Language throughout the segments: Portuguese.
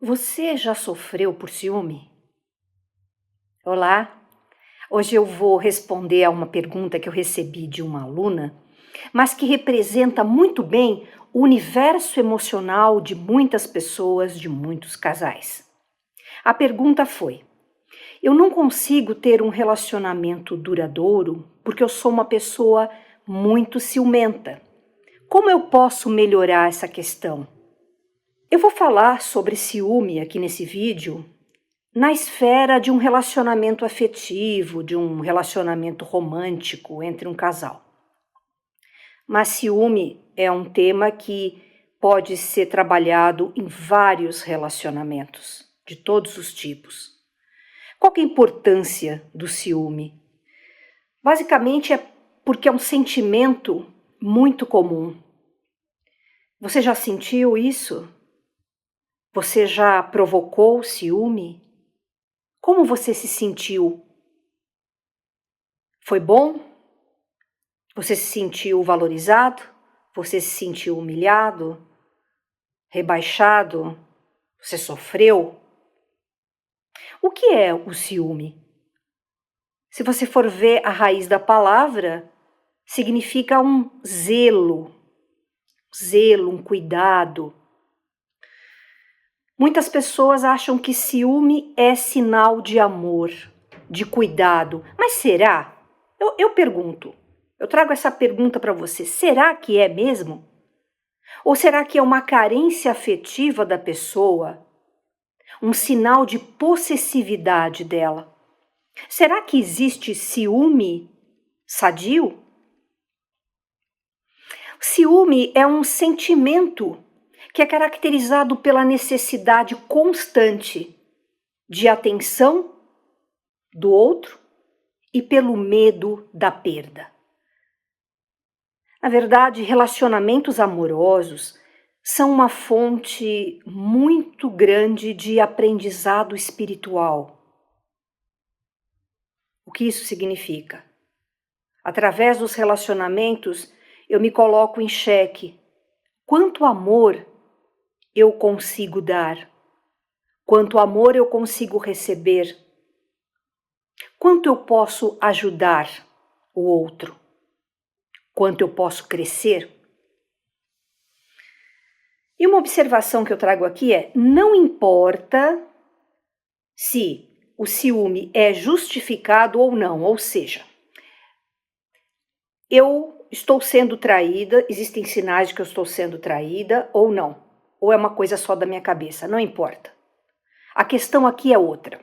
Você já sofreu por ciúme? Olá, hoje eu vou responder a uma pergunta que eu recebi de uma aluna, mas que representa muito bem o universo emocional de muitas pessoas, de muitos casais. A pergunta foi: eu não consigo ter um relacionamento duradouro porque eu sou uma pessoa muito ciumenta. Como eu posso melhorar essa questão? Eu vou falar sobre ciúme aqui nesse vídeo na esfera de um relacionamento afetivo, de um relacionamento romântico entre um casal. Mas ciúme é um tema que pode ser trabalhado em vários relacionamentos, de todos os tipos. Qual que é a importância do ciúme? Basicamente é porque é um sentimento muito comum. Você já sentiu isso? Você já provocou ciúme? Como você se sentiu? Foi bom? Você se sentiu valorizado? Você se sentiu humilhado? Rebaixado? Você sofreu? O que é o ciúme? Se você for ver a raiz da palavra, significa um zelo, um cuidado. Muitas pessoas acham que ciúme é sinal de amor, de cuidado. Mas será? Eu pergunto, eu trago essa pergunta para você: será que é mesmo? Ou será que é uma carência afetiva da pessoa? Um sinal de possessividade dela? Será que existe ciúme sadio? Ciúme é um sentimento que é caracterizado pela necessidade constante de atenção do outro e pelo medo da perda. Na verdade, relacionamentos amorosos são uma fonte muito grande de aprendizado espiritual. O que isso significa? Através dos relacionamentos, eu me coloco em xeque. Quanto amor eu consigo dar? Quanto amor eu consigo receber? Quanto eu posso ajudar o outro? Quanto eu posso crescer? E uma observação que eu trago aqui é: não importa se o ciúme é justificado ou não, ou seja, eu estou sendo traída, existem sinais de que eu estou sendo traída ou não, ou é uma coisa só da minha cabeça, não importa. A questão aqui é outra.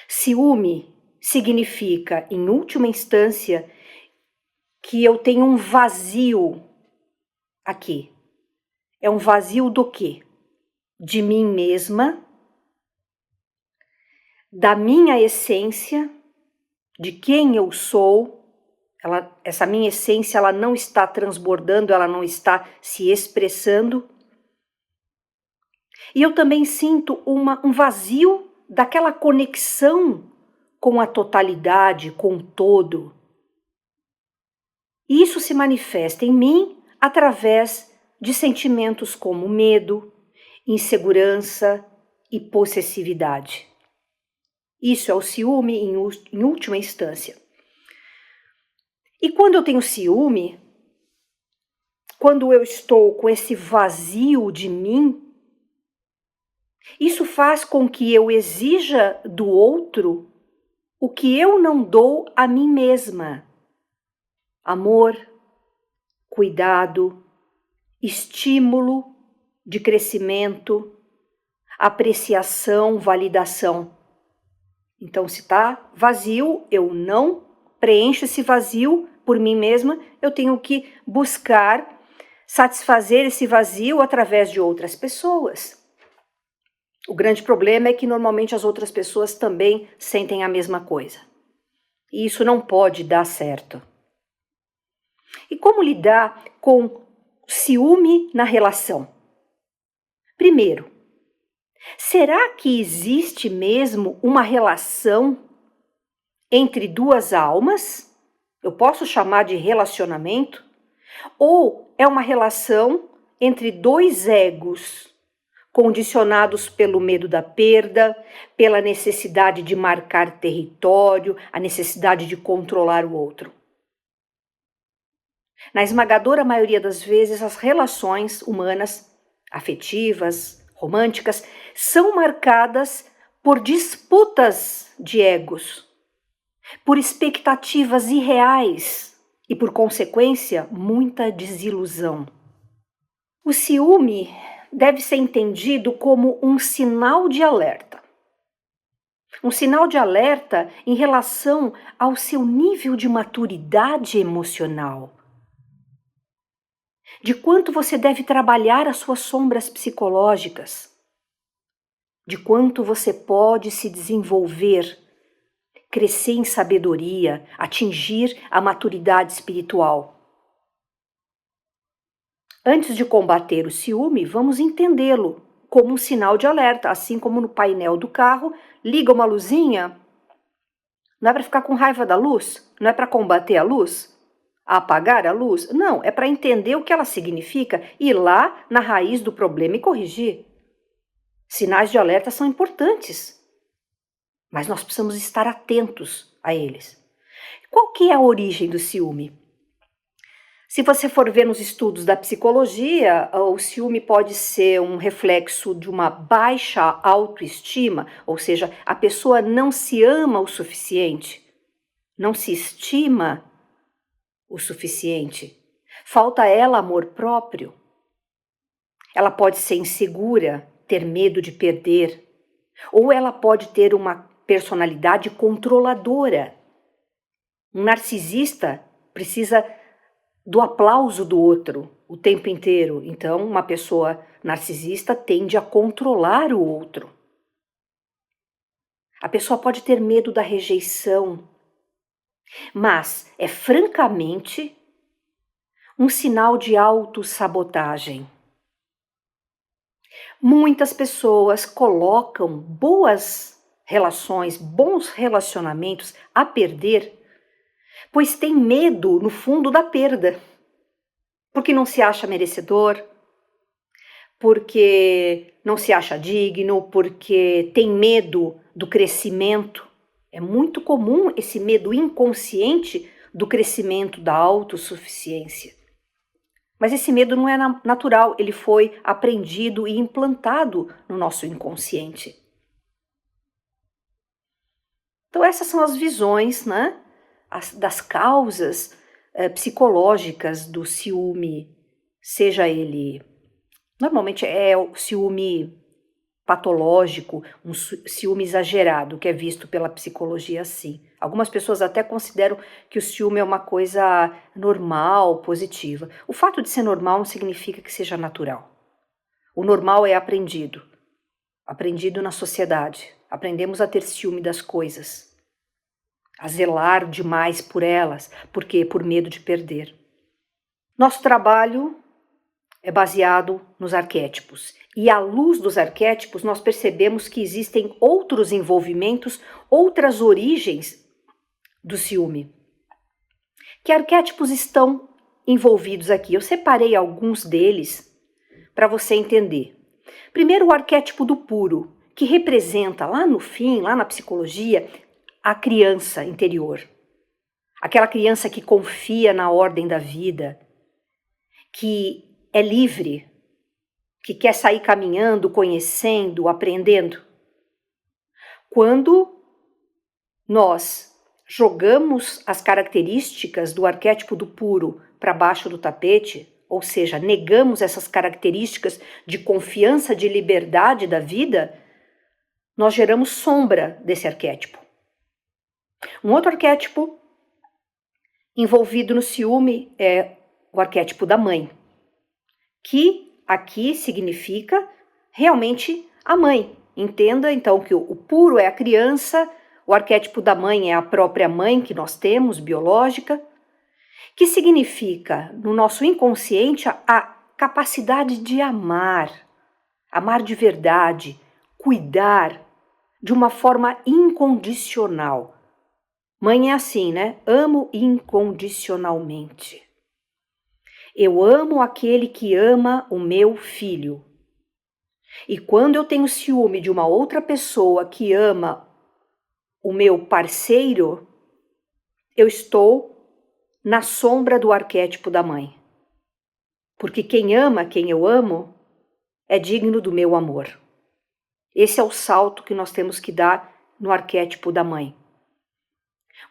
Ciúme significa, em última instância, que eu tenho um vazio aqui. É um vazio do quê? De mim mesma, da minha essência, de quem eu sou. Essa minha essência, ela não está transbordando, ela não está se expressando. E eu também sinto um vazio daquela conexão com a totalidade, com o todo. E isso se manifesta em mim através de sentimentos como medo, insegurança e possessividade. Isso é o ciúme em última instância. E quando eu tenho ciúme, quando eu estou com esse vazio de mim, isso faz com que eu exija do outro o que eu não dou a mim mesma. Amor, cuidado, estímulo de crescimento, apreciação, validação. Então, se está vazio, eu não preencho esse vazio por mim mesma, eu tenho que buscar satisfazer esse vazio através de outras pessoas. O grande problema é que normalmente as outras pessoas também sentem a mesma coisa. E isso não pode dar certo. E como lidar com ciúme na relação? Primeiro, será que existe mesmo uma relação entre duas almas? Eu posso chamar de relacionamento? Ou é uma relação entre dois egos, condicionados pelo medo da perda, pela necessidade de marcar território, a necessidade de controlar o outro. Na esmagadora maioria das vezes, as relações humanas, afetivas, românticas, são marcadas por disputas de egos, por expectativas irreais e, por consequência, muita desilusão. O ciúme deve ser entendido como um sinal de alerta. Um sinal de alerta em relação ao seu nível de maturidade emocional. De quanto você deve trabalhar as suas sombras psicológicas. De quanto você pode se desenvolver, crescer em sabedoria, atingir a maturidade espiritual. Antes de combater o ciúme, vamos entendê-lo como um sinal de alerta, assim como no painel do carro, liga uma luzinha. Não é para ficar com raiva da luz? Não é para combater a luz? Apagar a luz? Não, é para entender o que ela significa e ir lá na raiz do problema e corrigir. Sinais de alerta são importantes, mas nós precisamos estar atentos a eles. Qual que é a origem do ciúme? Se você for ver nos estudos da psicologia, o ciúme pode ser um reflexo de uma baixa autoestima, ou seja, a pessoa não se ama o suficiente, não se estima o suficiente, falta a ela amor próprio. Ela pode ser insegura, ter medo de perder, ou ela pode ter uma personalidade controladora. Um narcisista precisa do aplauso do outro o tempo inteiro. Então, uma pessoa narcisista tende a controlar o outro. A pessoa pode ter medo da rejeição, mas é francamente um sinal de autossabotagem. Muitas pessoas colocam boas relações, bons relacionamentos a perder, pois tem medo, no fundo, da perda. Porque não se acha merecedor, porque não se acha digno, porque tem medo do crescimento. É muito comum esse medo inconsciente do crescimento, da autossuficiência. Mas esse medo não é natural, ele foi aprendido e implantado no nosso inconsciente. Então essas são as visões, né, das causas psicológicas do ciúme, seja ele, normalmente é o ciúme patológico, um ciúme exagerado, que é visto pela psicologia assim. Algumas pessoas até consideram que o ciúme é uma coisa normal, positiva. O fato de ser normal não significa que seja natural. O normal é aprendido na sociedade. Aprendemos a ter ciúme das coisas, a zelar demais por elas, porque por medo de perder. Nosso trabalho é baseado nos arquétipos. E à luz dos arquétipos, nós percebemos que existem outros envolvimentos, outras origens do ciúme. Que arquétipos estão envolvidos aqui? Eu separei alguns deles para você entender. Primeiro, o arquétipo do puro, que representa lá no fim, lá na psicologia, a criança interior. Aquela criança que confia na ordem da vida, que é livre, que quer sair caminhando, conhecendo, aprendendo. Quando nós jogamos as características do arquétipo do puro para baixo do tapete, ou seja, negamos essas características de confiança, de liberdade da vida, nós geramos sombra desse arquétipo. Um outro arquétipo envolvido no ciúme é o arquétipo da mãe, que aqui significa realmente a mãe. Entenda então que o puro é a criança, o arquétipo da mãe é a própria mãe que nós temos, biológica, que significa, no nosso inconsciente, a capacidade de amar, amar de verdade, cuidar de uma forma incondicional. Mãe é assim, né? Amo incondicionalmente. Eu amo aquele que ama o meu filho. E quando eu tenho ciúme de uma outra pessoa que ama o meu parceiro, eu estou na sombra do arquétipo da mãe. Porque quem ama quem eu amo é digno do meu amor. Esse é o salto que nós temos que dar no arquétipo da mãe.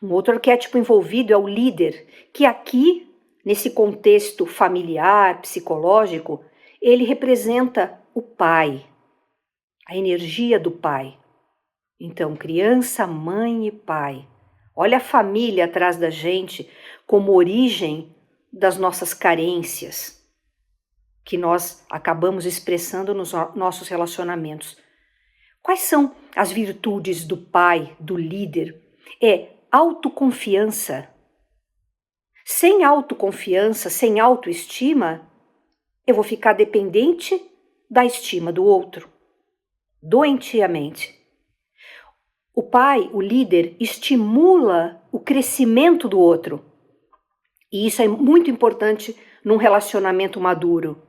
Um outro arquétipo envolvido é o líder, que aqui, nesse contexto familiar, psicológico, ele representa o pai, a energia do pai. Então, criança, mãe e pai. Olha a família atrás da gente como origem das nossas carências, que nós acabamos expressando nos nossos relacionamentos. Quais são as virtudes do pai, do líder? É autoconfiança. Sem autoconfiança, sem autoestima, eu vou ficar dependente da estima do outro, doentiamente. O pai, o líder, estimula o crescimento do outro. E isso é muito importante num relacionamento maduro.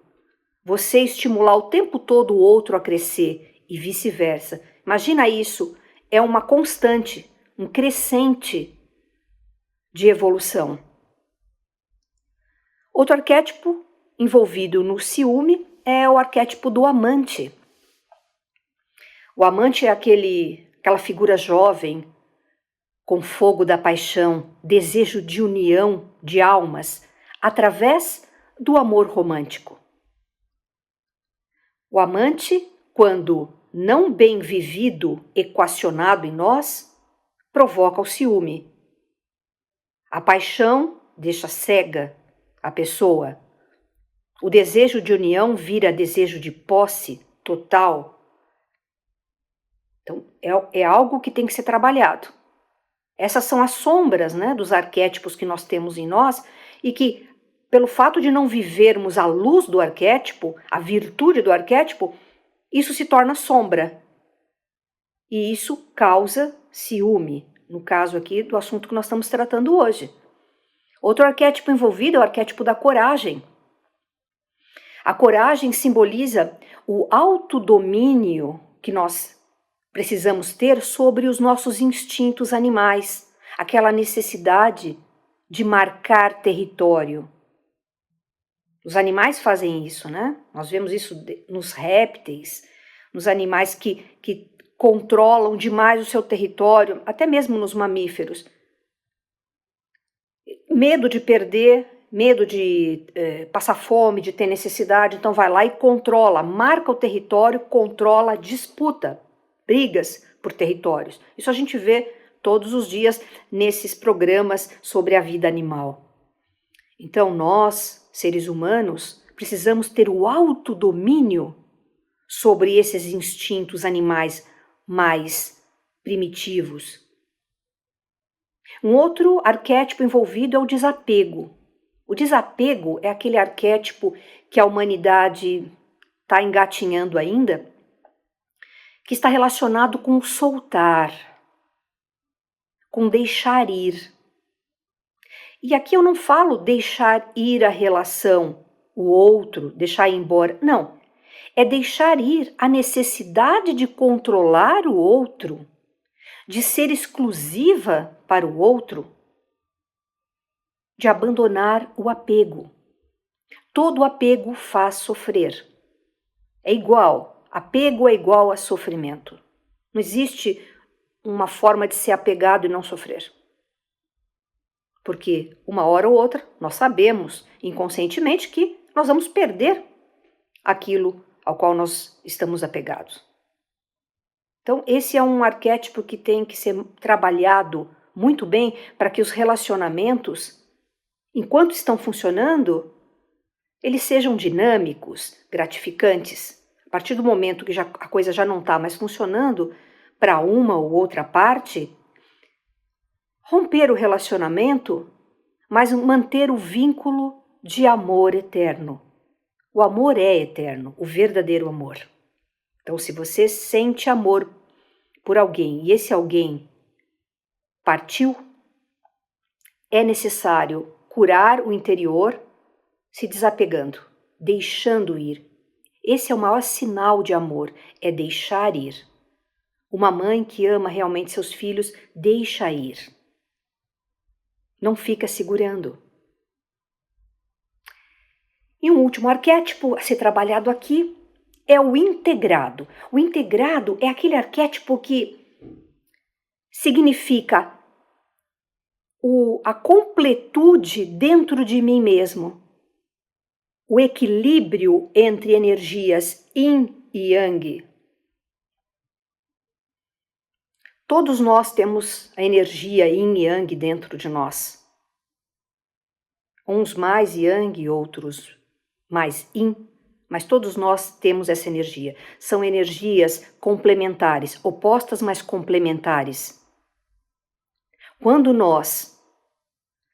Você estimular o tempo todo o outro a crescer e vice-versa. Imagina isso, é uma constante, um crescente de evolução. Outro arquétipo envolvido no ciúme é o arquétipo do amante. O amante é aquela figura jovem, com fogo da paixão, desejo de união de almas, através do amor romântico. O amante, quando não bem vivido, equacionado em nós, provoca o ciúme. A paixão deixa cega a pessoa. O desejo de união vira desejo de posse total. Então, é algo que tem que ser trabalhado. Essas são as sombras, né, dos arquétipos que nós temos em nós e que, pelo fato de não vivermos a luz do arquétipo, a virtude do arquétipo, isso se torna sombra. E isso causa ciúme, no caso aqui do assunto que nós estamos tratando hoje. Outro arquétipo envolvido é o arquétipo da coragem. A coragem simboliza o autodomínio que nós precisamos ter sobre os nossos instintos animais, aquela necessidade de marcar território. Os animais fazem isso, né? Nós vemos isso nos répteis, nos animais que controlam demais o seu território, até mesmo nos mamíferos. Medo de perder, medo de passar fome, de ter necessidade, então vai lá e controla, marca o território, controla, disputa, brigas por territórios. Isso a gente vê todos os dias nesses programas sobre a vida animal. Então nós, seres humanos, precisamos ter o autodomínio sobre esses instintos animais mais primitivos. Um outro arquétipo envolvido é o desapego. O desapego é aquele arquétipo que a humanidade está engatinhando ainda, que está relacionado com soltar, com deixar ir. E aqui eu não falo deixar ir a relação, o outro, deixar ir embora. Não, é deixar ir a necessidade de controlar o outro, de ser exclusiva para o outro, de abandonar o apego. Todo apego faz sofrer. É igual, apego é igual a sofrimento. Não existe uma forma de ser apegado e não sofrer. Porque uma hora ou outra nós sabemos inconscientemente que nós vamos perder aquilo ao qual nós estamos apegados. Então, esse é um arquétipo que tem que ser trabalhado muito bem para que os relacionamentos, enquanto estão funcionando, eles sejam dinâmicos, gratificantes. A partir do momento que a coisa já não está mais funcionando para uma ou outra parte, romper o relacionamento, mas manter o vínculo de amor eterno. O amor é eterno, o verdadeiro amor. Então, se você sente amor por alguém e esse alguém partiu, é necessário curar o interior se desapegando, deixando ir Esse é o maior sinal de amor, é deixar ir. Uma mãe que ama realmente seus filhos, deixa ir. Não fica segurando. E um último arquétipo a ser trabalhado aqui é o integrado. O integrado é aquele arquétipo que significa a completude dentro de mim mesmo. O equilíbrio entre energias yin e yang. Todos nós temos a energia yin e yang dentro de nós. Uns mais yang, outros mais yin, mas todos nós temos essa energia. São energias complementares, opostas, mas complementares. Quando nós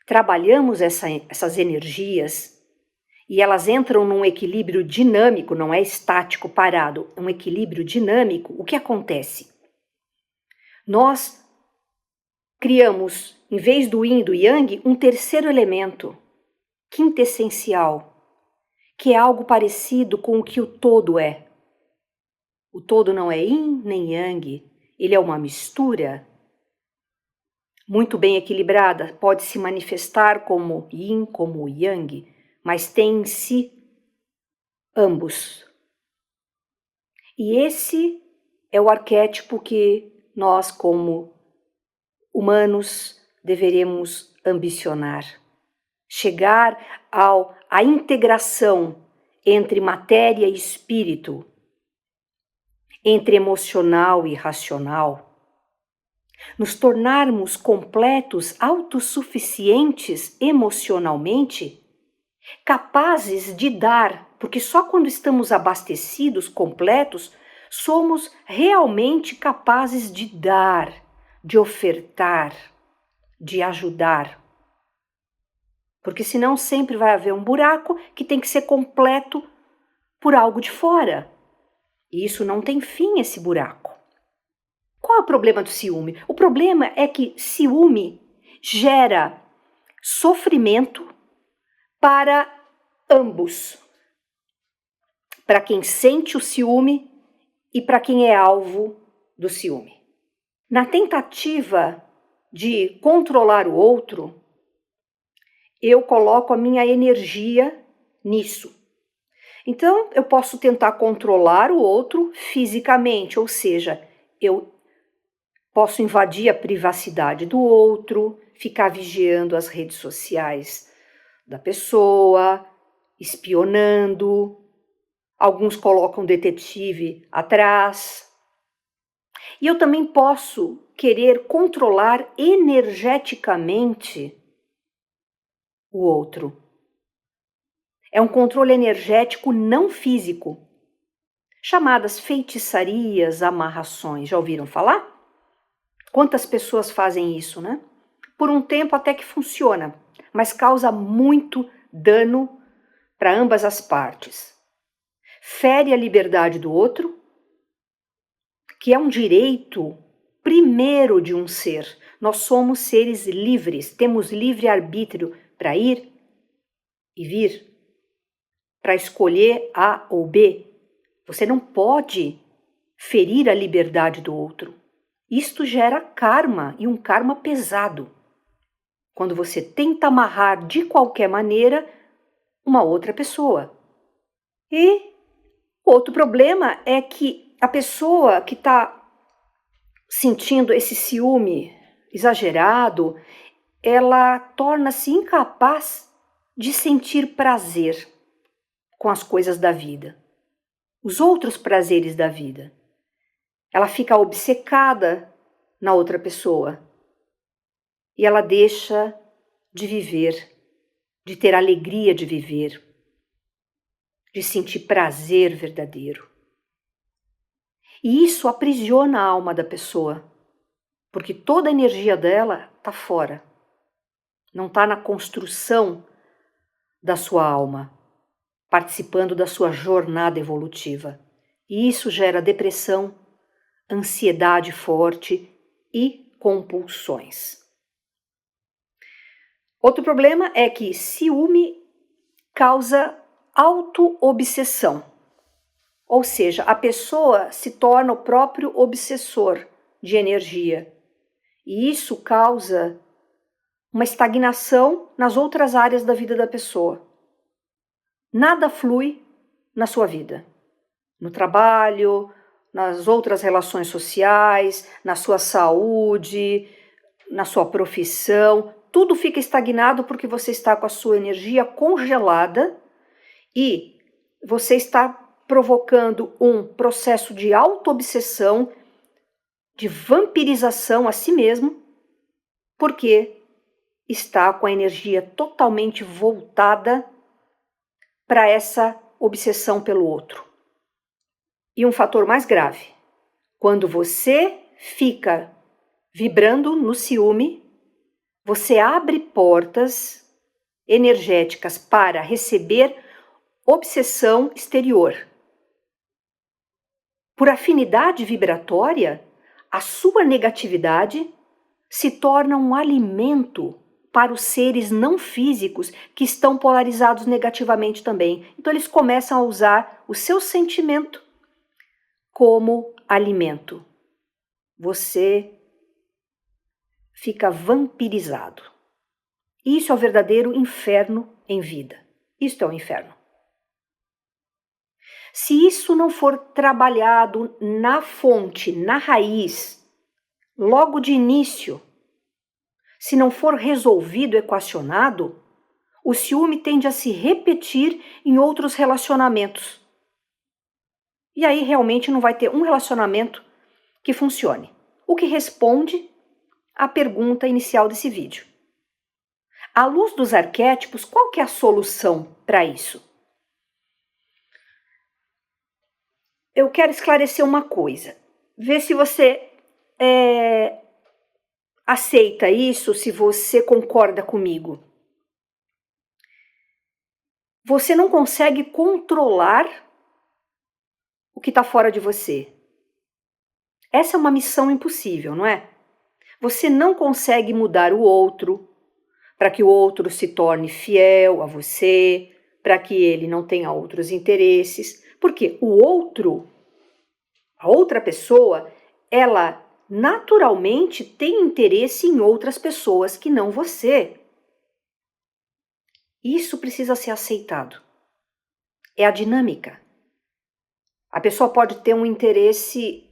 trabalhamos essas energias e elas entram num equilíbrio dinâmico, não é estático, parado, é um equilíbrio dinâmico, o que acontece? Nós criamos, em vez do yin e do yang, um terceiro elemento, quintessencial, que é algo parecido com o que o todo é. O todo não é yin nem yang, ele é uma mistura muito bem equilibrada, pode se manifestar como yin, como yang, mas tem em si ambos. E esse é o arquétipo que nós, como humanos, deveremos ambicionar. Chegar à integração entre matéria e espírito, entre emocional e racional, nos tornarmos completos, autossuficientes emocionalmente, capazes de dar, porque só quando estamos abastecidos, completos, somos realmente capazes de dar, de ofertar, de ajudar. Porque senão sempre vai haver um buraco que tem que ser completo por algo de fora. E isso não tem fim, esse buraco. Qual é o problema do ciúme? O problema é que ciúme gera sofrimento para ambos. Para quem sente o ciúme e para quem é alvo do ciúme. Na tentativa de controlar o outro, eu coloco a minha energia nisso. Então, eu posso tentar controlar o outro fisicamente, ou seja, eu posso invadir a privacidade do outro, ficar vigiando as redes sociais da pessoa, espionando. Alguns colocam detetive atrás. E eu também posso querer controlar energeticamente o outro. É um controle energético não físico, chamadas feitiçarias, amarrações. Já ouviram falar? Quantas pessoas fazem isso, né? Por um tempo até que funciona, mas causa muito dano para ambas as partes. Fere a liberdade do outro, que é um direito primeiro de um ser. Nós somos seres livres, temos livre-arbítrio para ir e vir, para escolher A ou B. Você não pode ferir a liberdade do outro. Isto gera karma, e um karma pesado. Quando você tenta amarrar de qualquer maneira uma outra pessoa. E outro problema é que a pessoa que está sentindo esse ciúme exagerado, ela torna-se incapaz de sentir prazer com as coisas da vida, os outros prazeres da vida. Ela fica obcecada na outra pessoa e ela deixa de viver, de ter alegria de viver, de sentir prazer verdadeiro. E isso aprisiona a alma da pessoa, porque toda a energia dela está fora, não está na construção da sua alma, participando da sua jornada evolutiva. E isso gera depressão, ansiedade forte e compulsões. Outro problema é que ciúme causa auto-obsessão. Ou seja, a pessoa se torna o próprio obsessor de energia. E isso causa uma estagnação nas outras áreas da vida da pessoa. Nada flui na sua vida. No trabalho, nas outras relações sociais, na sua saúde, na sua profissão. Tudo fica estagnado porque você está com a sua energia congelada e você está provocando um processo de auto-obsessão, de vampirização a si mesmo, porque está com a energia totalmente voltada para essa obsessão pelo outro. E um fator mais grave, quando você fica vibrando no ciúme, você abre portas energéticas para receber obsessão exterior. Por afinidade vibratória, a sua negatividade se torna um alimento para os seres não físicos que estão polarizados negativamente também. Então eles começam a usar o seu sentimento como alimento. Você fica vampirizado. Isso é o verdadeiro inferno em vida. Isto é o inferno. Se isso não for trabalhado na fonte, na raiz, logo de início, se não for resolvido, equacionado, o ciúme tende a se repetir em outros relacionamentos. E aí realmente não vai ter um relacionamento que funcione. O que responde à pergunta inicial desse vídeo. À luz dos arquétipos, qual que é a solução para isso? Eu quero esclarecer uma coisa. Vê se você aceita isso, se você concorda comigo. Você não consegue controlar o que está fora de você. Essa é uma missão impossível, não é? Você não consegue mudar o outro para que o outro se torne fiel a você, para que ele não tenha outros interesses, porque o outro, a outra pessoa, ela naturalmente tem interesse em outras pessoas que não você. Isso precisa ser aceitado. É a dinâmica. A pessoa pode ter um interesse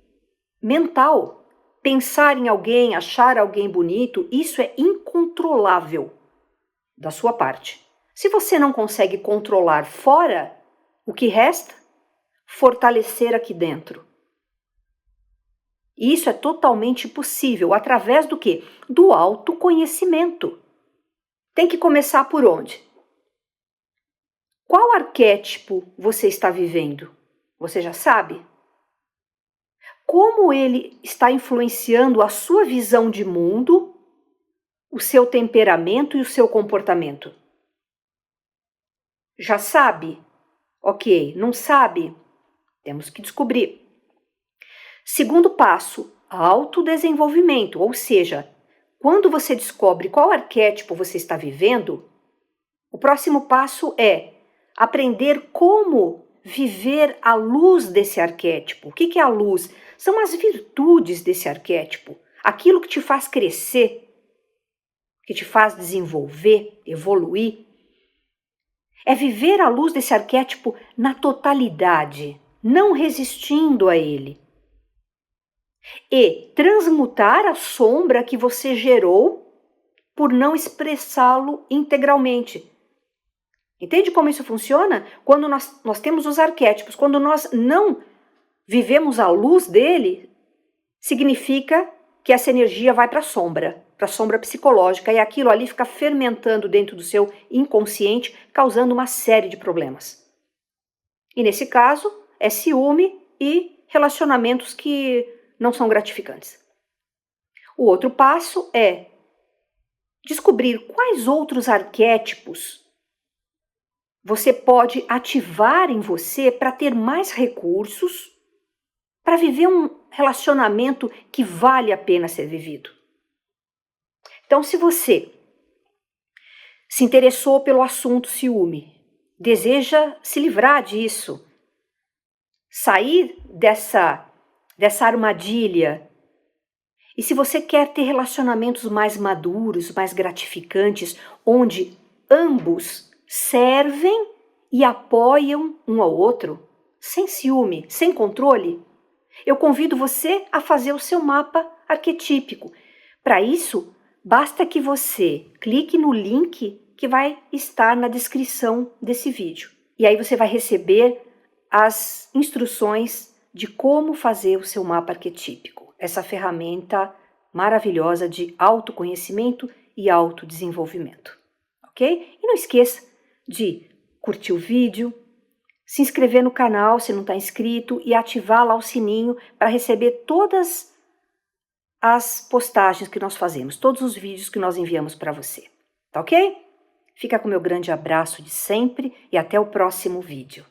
mental, pensar em alguém, achar alguém bonito, isso é incontrolável da sua parte. Se você não consegue controlar fora, o que resta? Fortalecer aqui dentro. E isso é totalmente possível através do quê? Do autoconhecimento. Tem que começar por onde? Qual arquétipo você está vivendo? Você já sabe? Como ele está influenciando a sua visão de mundo, o seu temperamento e o seu comportamento? Já sabe? Ok. Não sabe? Temos que descobrir. Segundo passo, autodesenvolvimento, ou seja, quando você descobre qual arquétipo você está vivendo, o próximo passo é aprender como viver à luz desse arquétipo. O que é a luz? São as virtudes desse arquétipo, aquilo que te faz crescer, que te faz desenvolver, evoluir. É viver à luz desse arquétipo na totalidade, não resistindo a ele. E transmutar a sombra que você gerou por não expressá-lo integralmente. Entende como isso funciona? Quando nós temos os arquétipos, quando nós não vivemos à luz dele, significa que essa energia vai para a sombra psicológica, e aquilo ali fica fermentando dentro do seu inconsciente, causando uma série de problemas. E nesse caso, é ciúme e relacionamentos que não são gratificantes. O outro passo é descobrir quais outros arquétipos você pode ativar em você para ter mais recursos, para viver um relacionamento que vale a pena ser vivido. Então, se você se interessou pelo assunto ciúme, deseja se livrar disso, sair dessa armadilha. E se você quer ter relacionamentos mais maduros, mais gratificantes, onde ambos servem e apoiam um ao outro, sem ciúme, sem controle, eu convido você a fazer o seu mapa arquetípico. Para isso, basta que você clique no link que vai estar na descrição desse vídeo. E aí você vai receber as instruções de como fazer o seu mapa arquetípico, essa ferramenta maravilhosa de autoconhecimento e autodesenvolvimento, ok? E não esqueça de curtir o vídeo, se inscrever no canal se não está inscrito e ativar lá o sininho para receber todas as postagens que nós fazemos, todos os vídeos que nós enviamos para você, tá ok? Fica com meu grande abraço de sempre e até o próximo vídeo.